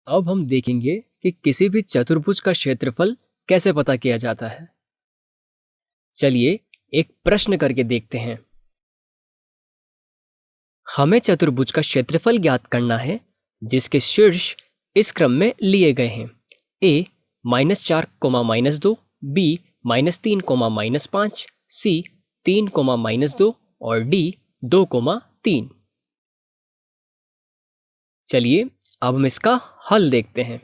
अब हम देखेंगे कि किसी भी चतुर्भुज का क्षेत्रफल कैसे पता किया जाता है। चलिए एक प्रश्न करके देखते हैं। हमें चतुर्भुज का क्षेत्रफल ज्ञात करना है जिसके शीर्ष इस क्रम में लिए गए हैं। a -4, -2, b -3, -5, c 3, -2 और d 2, 3। चलिए अब हम इसका हल देखते हैं।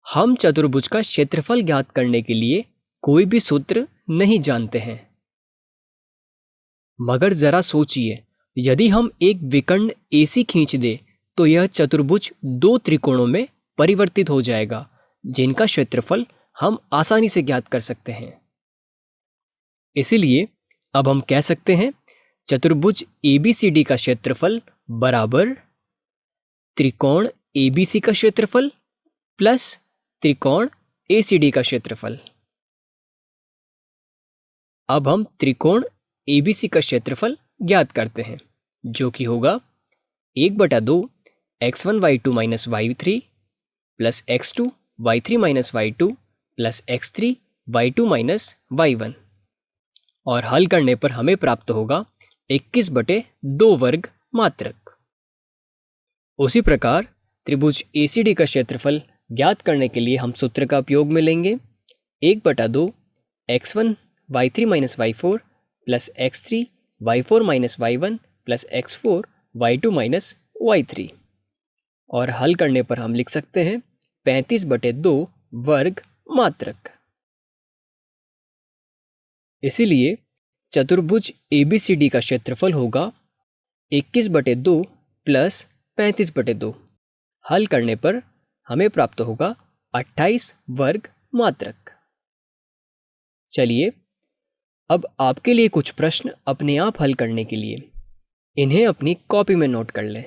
हम चतुर्भुज का क्षेत्रफल ज्ञात करने के लिए कोई भी सूत्र नहीं जानते हैं, मगर जरा सोचिए, यदि हम एक विकर्ण AC खींच दें तो यह चतुर्भुज दो त्रिकोणों में परिवर्तित हो जाएगा जिनका क्षेत्रफल हम आसानी से ज्ञात कर सकते हैं। इसीलिए अब हम कह सकते हैं चतुर्भुज ABCD का क्षेत्रफल बराबर त्रिकोण ABC का क्षेत्रफल प्लस त्रिकोण ACD का क्षेत्रफल। अब हम त्रिकोण ABC का क्षेत्रफल ज्ञात करते हैं जो कि होगा 1/2 x1 y2 - y3 plus x2 y3 - y2 plus x3 y2 - y1। और हल करने पर हमें प्राप्त होगा 21/2 वर्ग मात्रक। उसी प्रकार त्रिभुज ACD का क्षेत्रफल ज्ञात करने के लिए हम सूत्र का उपयोग में लेंगे 1/2 x1 y3 - y4 plus x3 y4 - y1 plus x4 y2 - y3। और हल करने पर हम लिख सकते हैं 35/2 वर्ग मात्रक। इसीलिए चतुर्भुज ABCD का क्षेत्रफल होगा 21/2 प्लस 35/2। हल करने पर हमें प्राप्त होगा 28 वर्ग मात्रक। चलिए अब आपके लिए कुछ प्रश्न अपने आप हल करने के लिए इन्हें अपनी कॉपी में नोट कर लें।